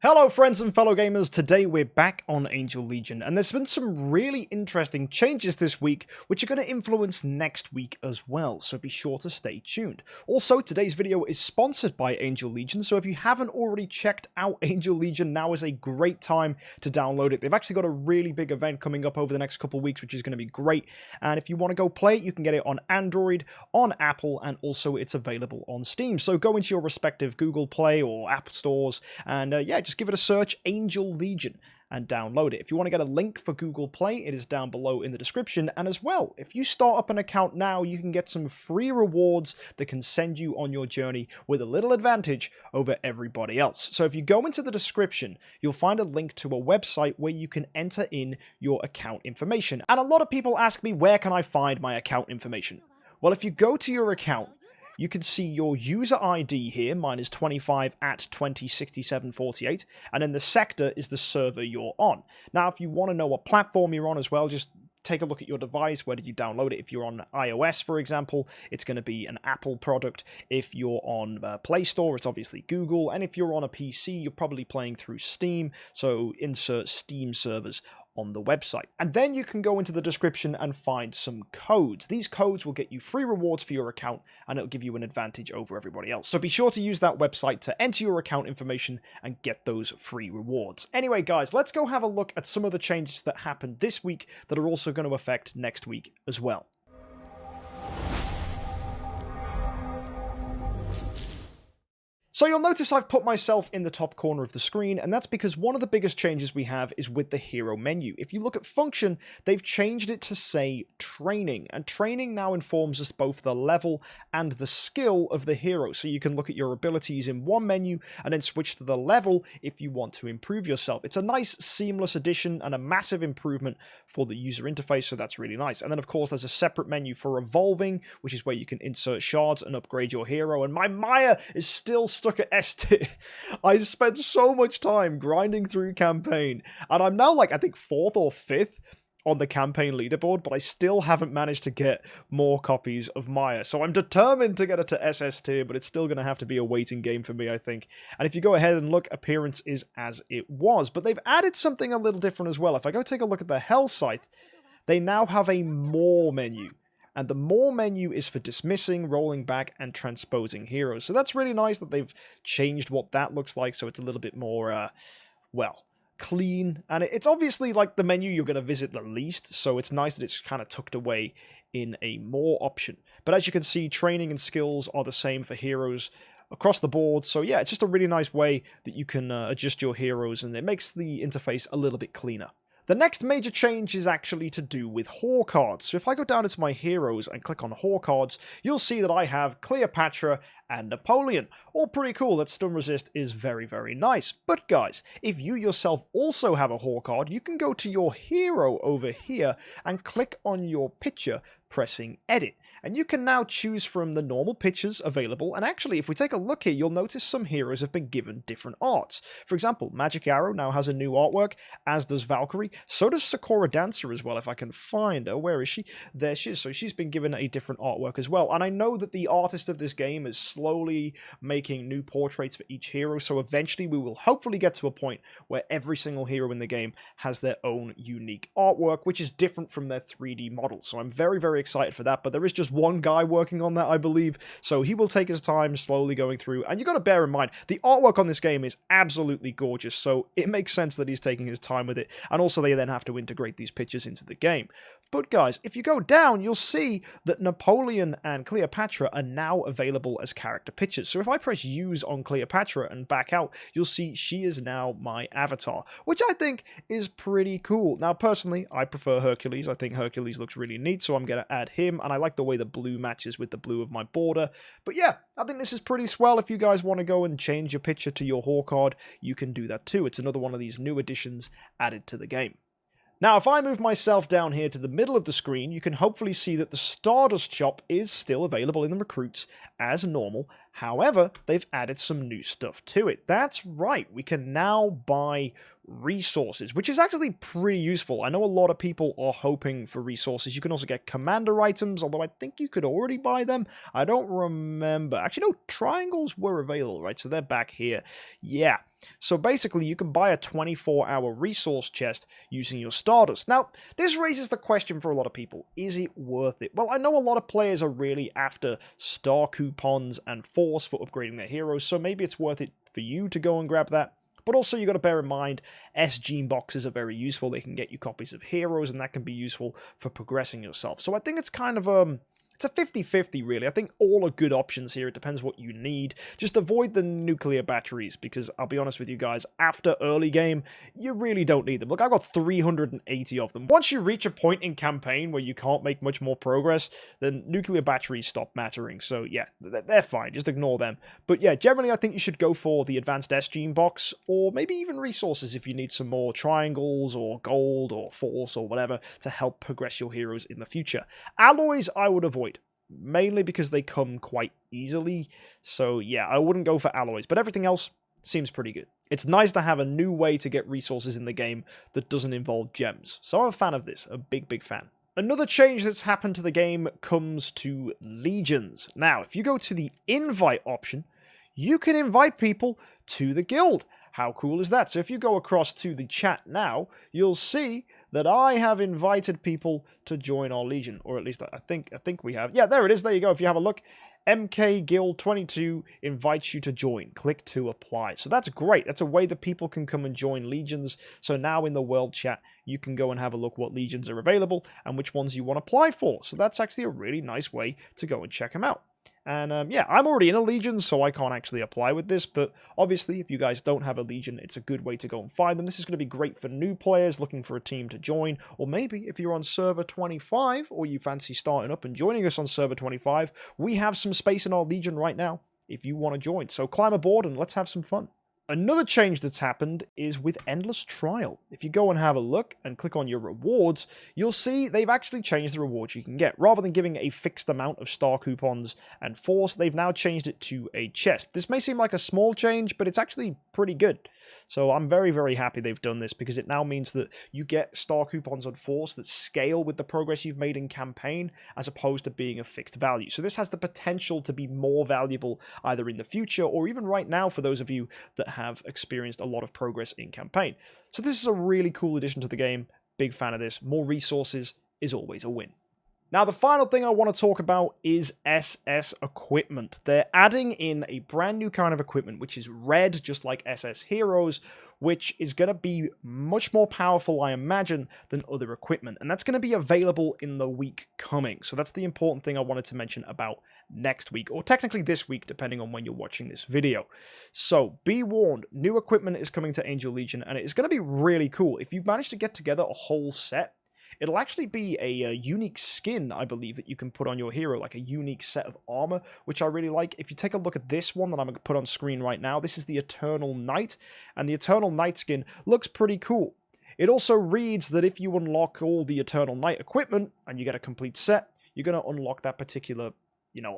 Hello friends and fellow gamers, today we're back on Angel Legion, and there's been some really interesting changes this week which are going to influence next week as well, so be sure to stay tuned. Also, today's video is sponsored by Angel Legion, so if you haven't already checked out Angel Legion, now is a great time to download it. They've actually got a really big event coming up over the next couple of weeks which is going to be great, and if you want to go play it, you can get it on Android, on Apple, and also it's available on Steam. So go into your respective Google Play or App stores, and just give it a search, Angel Legion, and download it. If you want to get a link for Google Play, it is down below in the description. And as well, if you start up an account now, you can get some free rewards that can send you on your journey with a little advantage over everybody else. So if you go into the description, you'll find a link to a website where you can enter in your account information. And a lot of people ask me, where can I find my account information? Well, if you go to your account, you can see your user ID here. Mine is 25 at 206748, and then the sector is the server you're on. Now, if you want to know what platform you're on as well, just take a look at your device. Where did you download it? If you're on iOS, for example, it's going to be an Apple product. If you're on Play Store, it's obviously Google. And if you're on a PC, you're probably playing through Steam, so insert Steam servers on the website. And then you can go into the description and find some codes. These codes will get you free rewards for your account, and it'll give you an advantage over everybody else. So be sure to use that website to enter your account information and get those free rewards. Anyway, guys, let's go have a look at some of the changes that happened this week that are also going to affect next week as well. So you'll notice I've put myself in the top corner of the screen, and that's because one of the biggest changes we have is with the hero menu. If you look at function, they've changed it to say training, and training now informs us both the level and the skill of the hero. So you can look at your abilities in one menu and then switch to the level if you want to improve yourself. It's a nice seamless addition and a massive improvement for the user interface, so that's really nice. And then of course there's a separate menu for evolving, which is where you can insert shards and upgrade your hero, and my Maya is still stuck at S tier. I spent so much time grinding through campaign, and I'm now like, I think 4th or 5th on the campaign leaderboard, but I still haven't managed to get more copies of Maya. So I'm determined to get her to SS tier, but it's still going to have to be a waiting game for me, I think. And if you go ahead and look, appearance is as it was, but they've added something a little different as well. If I go take a look at the Hell Scythe, they now have a more menu. And the more menu is for dismissing, rolling back, and transposing heroes. So that's really nice that they've changed what that looks like, so it's a little bit more, well, clean. And it's obviously like the menu you're going to visit the least, so it's nice that it's kind of tucked away in a more option. But as you can see, training and skills are the same for heroes across the board. So yeah, it's just a really nice way that you can adjust your heroes, and it makes the interface a little bit cleaner. The next major change is actually to do with Horde cards. So if I go down into my heroes and click on Horde cards, you'll see that I have Cleopatra and Napoleon. All pretty cool. That stun resist is very, very nice. But guys, if you yourself also have a Horde card, you can go to your hero over here and click on your picture, pressing edit. And you can now choose from the normal pictures available, and actually if we take a look here, you'll notice some heroes have been given different arts. For example, Magic Arrow now has a new artwork, as does Valkyrie, so does Sakura Dancer as well, if I can find her. Where is she? There she is. So she's been given a different artwork as well, and I know that the artist of this game is slowly making new portraits for each hero, so eventually we will hopefully get to a point where every single hero in the game has their own unique artwork, which is different from their 3D models. So I'm very, very excited for that, but there is just one guy working on that, I believe, so he will take his time slowly going through, and you got to bear in mind, the artwork on this game is absolutely gorgeous, so it makes sense that he's taking his time with it, and also they then have to integrate these pictures into the game. But guys, if you go down, you'll see that Napoleon and Cleopatra are now available as character pictures. So if I press use on Cleopatra and back out, you'll see she is now my avatar, which I think is pretty cool. Now, personally, I prefer Hercules. I think Hercules looks really neat, so I'm going to add him, and I like the way the blue matches with the blue of my border. But yeah, I think this is pretty swell. If you guys want to go and change your picture to your Horde card, you can do that too. It's another one of these new additions added to the game. Now, if I move myself down here to the middle of the screen, you can hopefully see that the Stardust shop is still available in the recruits as normal. However, they've added some new stuff to it. That's right, we can now buy resources, which is actually pretty useful. I know a lot of people are hoping for resources. You can also get commander items, although I think you could already buy them. I don't remember. Actually, no, triangles were available, right? So they're back here. Yeah. So basically, you can buy a 24-hour resource chest using your Stardust. Now, this raises the question for a lot of people. Is it worth it? Well, I know a lot of players are really after star coupons and force for upgrading their heroes, so maybe it's worth it for you to go and grab that. But also, you got to bear in mind, SGM boxes are very useful. They can get you copies of heroes, and that can be useful for progressing yourself. So I think it's kind of it's a 50-50, really. I think all are good options here. It depends what you need. Just avoid the nuclear batteries, because I'll be honest with you guys, after early game, you really don't need them. Look, I've got 380 of them. Once you reach a point in campaign where you can't make much more progress, then nuclear batteries stop mattering. So yeah, they're fine. Just ignore them. But yeah, generally I think you should go for the advanced SGM box, or maybe even resources if you need some more triangles, or gold, or force, or whatever, to help progress your heroes in the future. Alloys I would avoid, mainly because they come quite easily. So yeah, I wouldn't go for alloys, but everything else seems pretty good. It's nice to have a new way to get resources in the game that doesn't involve gems. So I'm a fan of this, a big fan. Another change that's happened to the game comes to legions. Now, if you go to the invite option, you can invite people to the guild. How cool is that? So if you go across to the chat now, you'll see that I have invited people to join our legion, or at least I think we have. Yeah, there it is. There you go. If you have a look, MKxJUMP invites you to join. Click to apply. So that's great. That's a way that people can come and join legions. So now in the world chat, you can go and have a look what legions are available and which ones you want to apply for. So that's actually a really nice way to go and check them out. And yeah, I'm already in a legion, so I can't actually apply with this, but obviously if you guys don't have a legion, it's a good way to go and find them. This is going to be great for new players looking for a team to join, or maybe if you're on server 25, or you fancy starting up and joining us on server 25, we have some space in our legion right now if you want to join. So climb aboard and let's have some fun. Another change that's happened is with Endless Trial. If you go and have a look and click on your rewards, you'll see they've actually changed the rewards you can get. Rather than giving a fixed amount of star coupons and force, they've now changed it to a chest. This may seem like a small change, but it's actually pretty good. So I'm very happy they've done this, because it now means that you get star coupons on force that scale with the progress you've made in campaign, as opposed to being a fixed value. So this has the potential to be more valuable either in the future or even right now for those of you that have experienced a lot of progress in campaign. So this is a really cool addition to the game. Big fan of this. More resources is always a win. Now, the final thing I want to talk about is SS equipment. They're adding in a brand new kind of equipment, which is red, just like SS Heroes, which is going to be much more powerful, I imagine, than other equipment. And that's going to be available in the week coming. So that's the important thing I wanted to mention about next week, or technically this week, depending on when you're watching this video. So be warned, new equipment is coming to Angel Legion, and it's going to be really cool. If you've managed to get together a whole set, it'll actually be a unique skin, I believe, that you can put on your hero, like a unique set of armor, which I really like. If you take a look at this one that I'm going to put on screen right now, this is the Eternal Knight, and the Eternal Knight skin looks pretty cool. It also reads that if you unlock all the Eternal Knight equipment, and you get a complete set, you're going to unlock that particular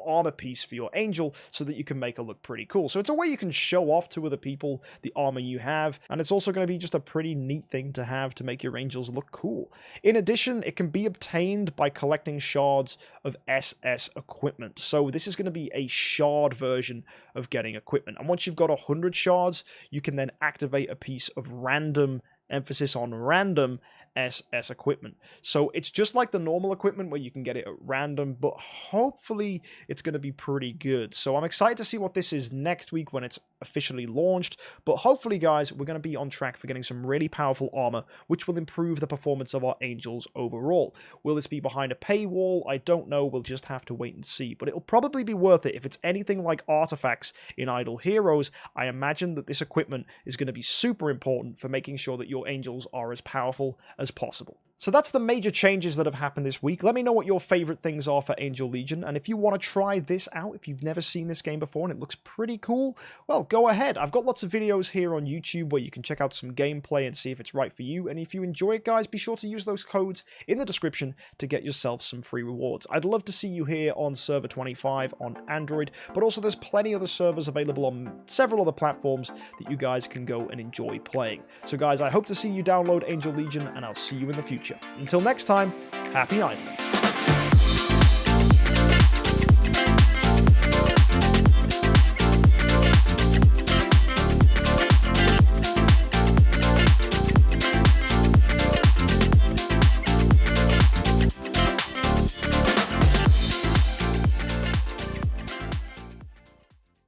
armor piece for your angel, so that you can make her look pretty cool. So it's a way you can show off to other people the armor you have, and it's also going to be just a pretty neat thing to have to make your angels look cool. In addition, it can be obtained by collecting shards of SS equipment. So this is going to be a shard version of getting equipment. And once you've got 100 shards, you can then activate a piece of random, emphasis on random, SS equipment. So it's just like the normal equipment where you can get it at random, but hopefully it's going to be pretty good. So I'm excited to see what this is next week when it's officially launched, but hopefully, guys, we're going to be on track for getting some really powerful armor, which will improve the performance of our angels overall. Will this be behind a paywall? I don't know. We'll just have to wait and see, but it'll probably be worth it. If it's anything like artifacts in Idle Heroes, I imagine that this equipment is going to be super important for making sure that your angels are as powerful as possible. So that's the major changes that have happened this week. Let me know what your favorite things are for Angel Legion, and if you want to try this out, if you've never seen this game before and it looks pretty cool, well, go ahead. I've got lots of videos here on YouTube where you can check out some gameplay and see if it's right for you, and if you enjoy it, guys, be sure to use those codes in the description to get yourself some free rewards. I'd love to see you here on server 25 on Android, but also there's plenty other servers available on several other platforms that you guys can go and enjoy playing. So guys, I hope to see you download Angel Legion, and I'll see you in the future. Until next time, happy island.